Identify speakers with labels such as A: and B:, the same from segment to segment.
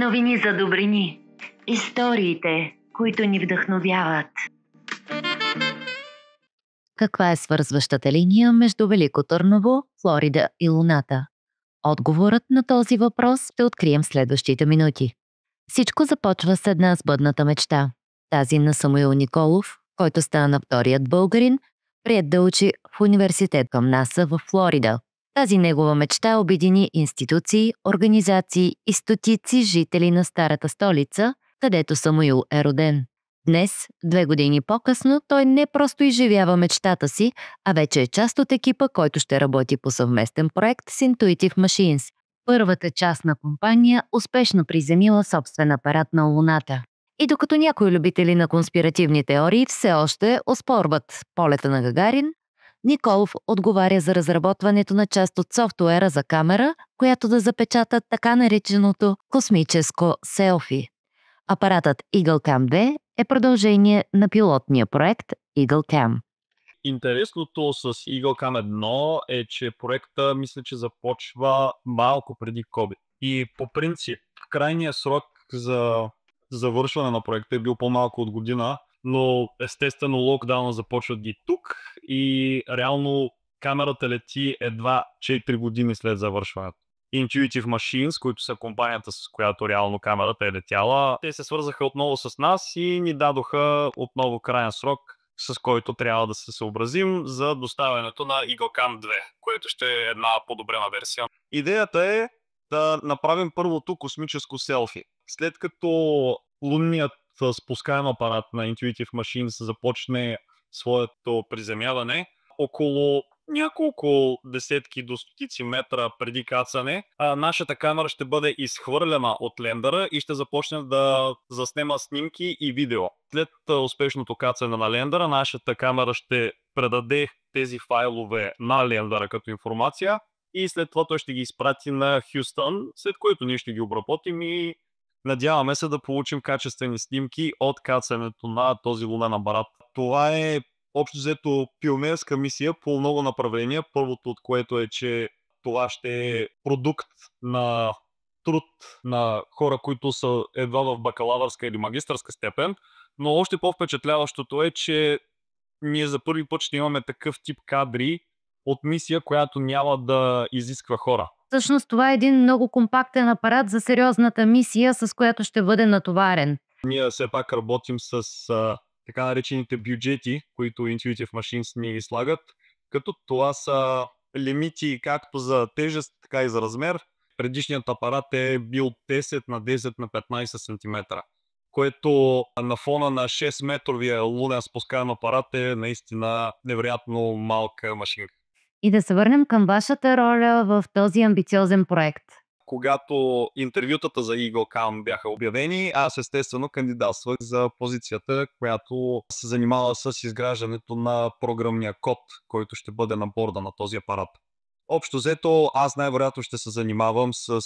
A: Новини за добрини. Историите, които ни вдъхновяват.
B: Каква е свързващата линия между Велико Търново, Флорида и Луната? Отговорът на този въпрос ще открием в следващите минути. Всичко започва с една сбъдната мечта. Тази на Самуил Николов, който стана вторият българин, приет да учи в университет към НАСА в Флорида. Тази негова мечта обедини институции, организации и стотици жители на старата столица, където Самуил е роден. Днес, 2 години по-късно, той не просто изживява мечтата си, а вече е част от екипа, който ще работи по съвместен проект с Intuitive Machines. Първата частна компания успешно приземила собствен апарат на Луната. И докато някои любители на конспиративни теории все още оспорват полета на Гагарин, Николов отговаря за разработването на част от софтуера за камера, която да запечата така нареченото космическо селфи. Апаратът EagleCam 2 е продължение на пилотния проект EagleCam.
C: Интересното с EagleCam 1 е, че проекта мисля, че започва малко преди COVID. И по принцип, крайният срок за завършване на проекта е бил по-малко от година, но естествено локдауна започват ги тук и реално камерата лети едва 4 години след завършването. Intuitive Machines, които са компанията, с която реално камерата е летяла, те се свързаха отново с нас и ни дадоха отново крайен срок, с който трябва да се съобразим за доставянето на EagleCam 2, което ще е една подобрена версия. Идеята е да направим първото космическо селфи. След като лунният спускаем апарат на Intuitive Machines започне своето приземяване, около няколко десетки до стотици метра преди кацане, нашата камера ще бъде изхвърлена от лендъра и ще започне да заснема снимки и видео. След успешното кацане на лендъра, нашата камера ще предаде тези файлове на лендъра като информация и след това той ще ги изпрати на Хюстън, след което ние ще ги обработим и надяваме се да получим качествени снимки от кацането на този лунен апарат. Това е общо взето пионерска мисия по много направления. Първото от което е, че това ще е продукт на труд на хора, които са едва в бакалавърска или магистърска степен, но още по-впечатляващото е, че ние за първи път ще имаме такъв тип кадри от мисия, която няма да изисква хора.
B: Всъщност това е един много компактен апарат за сериозната мисия, с която ще бъде натоварен.
C: Ние все пак работим с така наречените бюджети, които Intuitive Machines ни слагат, като това са лимити както за тежест, така и за размер. Предишният апарат е бил 10 на 10 на 15 см, което на фона на 6-метровия лунен спускаем апарат е наистина невероятно малка машинка.
B: И да се върнем към вашата роля в този амбициозен проект.
C: Когато интервютата за EagleCam бяха обявени, аз естествено кандидатствах за позицията, която се занимава с изграждането на програмния код, който ще бъде на борда на този апарат. Общо взето, аз най-вероятно ще се занимавам с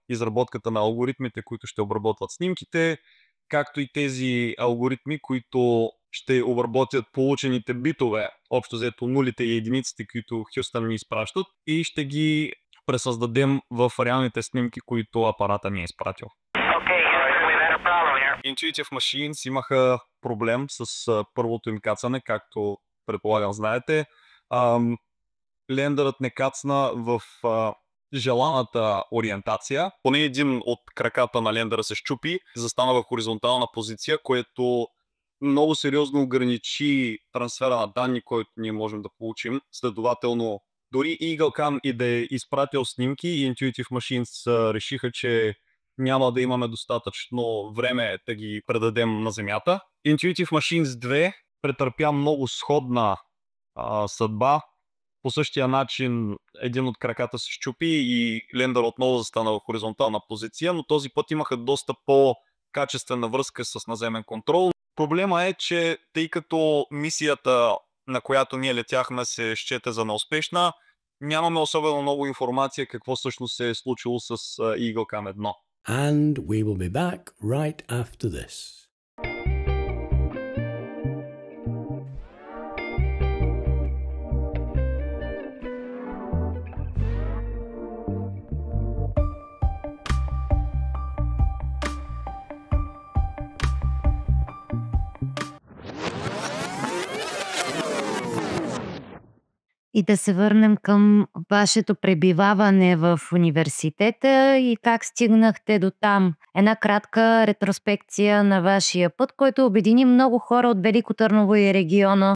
C: изработката на алгоритмите, които ще обработват снимките, както и тези алгоритми, които ще обработят получените битове, общо взето нулите и единиците, които Хюстън ни изпращат, и ще ги пресъздадем в реалните снимки, които апарата ни е изпратил. Intuitive Machines имаха проблем с първото им кацане, както предполагам знаете. Лендърът не кацна в желаната ориентация. Поне един от краката на лендъра се счупи, застана в хоризонтална позиция, което много сериозно ограничи трансфера на данни, който ние можем да получим. Следователно, дори EagleCam и да е изпратил снимки, Intuitive Machines решиха, че няма да имаме достатъчно време да ги предадем на Земята. Intuitive Machines 2 претърпя много сходна съдба. По същия начин един от краката се счупи и лендър отново застана в хоризонтална позиция, но този път имаха доста по-качествена връзка с наземен контрол. Проблема е, че тъй като мисията, на която ние летяхме, се счете за неуспешна, нямаме особено много информация какво всъщност се е случило с EagleCam 1.
D: And we will be back right after this.
B: И да се върнем към вашето пребиваване в университета и как стигнахте до там. Една кратка ретроспекция на вашия път, който обедини много хора от Велико Търново и региона.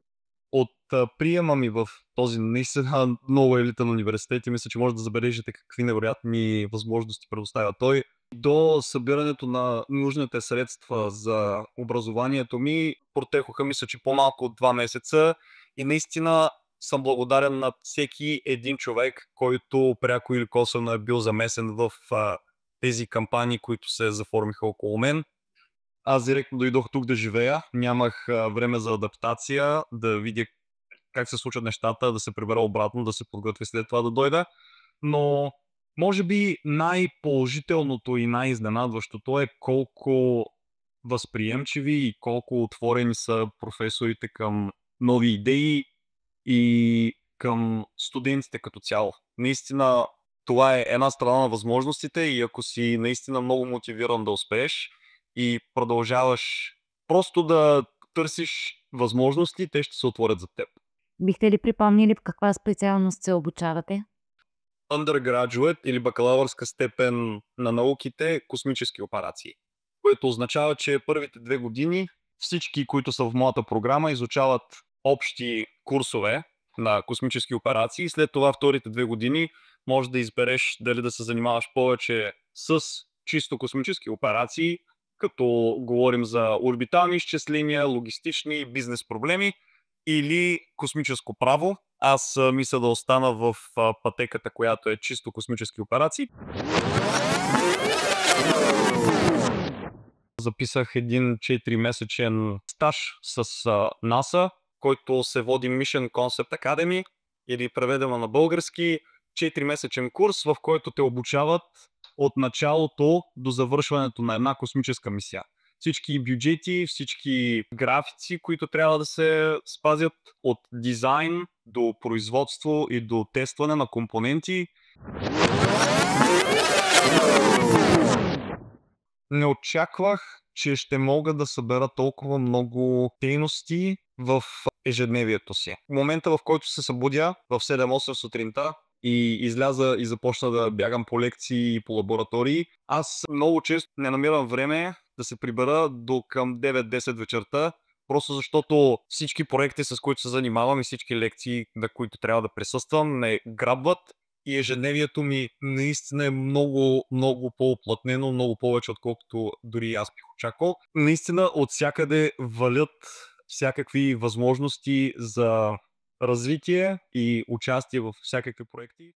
C: От приема ми в този наистина много елитен университет и мисля, че може да забележите какви невероятни възможности предоставя той. До събирането на нужните средства за образованието ми протекоха, мисля, че по-малко от 2 месеца и наистина съм благодарен на всеки един човек, който пряко или косвено е бил замесен в тези кампании, които се заформиха около мен. Аз директно дойдох тук да живея, нямах време за адаптация, да видя как се случват нещата, да се прибера обратно, да се подготвя след това да дойда. Но може би най-положителното и най-изненадващото е колко възприемчиви и колко отворени са професорите към нови идеи и към студентите като цяло. Наистина това е една страна на възможностите и ако си наистина много мотивиран да успееш и продължаваш просто да търсиш възможности, те ще се отворят за теб.
B: Бихте ли припомнили в каква специалност се обучавате?
C: Undergraduate или бакалавърска степен на науките космически операции, което означава, че първите 2 години всички, които са в моята програма, изучават общи курсове на космически операции. След това вторите 2 години може да избереш дали да се занимаваш повече с чисто космически операции, като говорим за орбитални изчисления, логистични и бизнес проблеми, или космическо право. Аз мисля да остана в пътеката, която е чисто космически операции. Записах един 4-месечен стаж с NASA, който се води Mission Concept Academy или преведено на български 4-месечен курс, в който те обучават от началото до завършването на една космическа мисия. Всички бюджети, всички графици, които трябва да се спазят от дизайн до производство и до тестване на компоненти. Не очаквах, че ще мога да събера толкова много дейности в ежедневието си. В момента, в който се събудя в 7-8 сутринта и изляза и започна да бягам по лекции и по лаборатории, аз много често не намирам време да се прибера до към 9-10 вечерта, просто защото всички проекти, с които се занимавам и всички лекции, на които трябва да присъствам, не грабват и ежедневието ми наистина е много, много по-оплътнено, много повече, отколкото дори аз бих очаквал. Наистина от всякъде валят всякакви възможности за развитие и участие в всякакви проекти.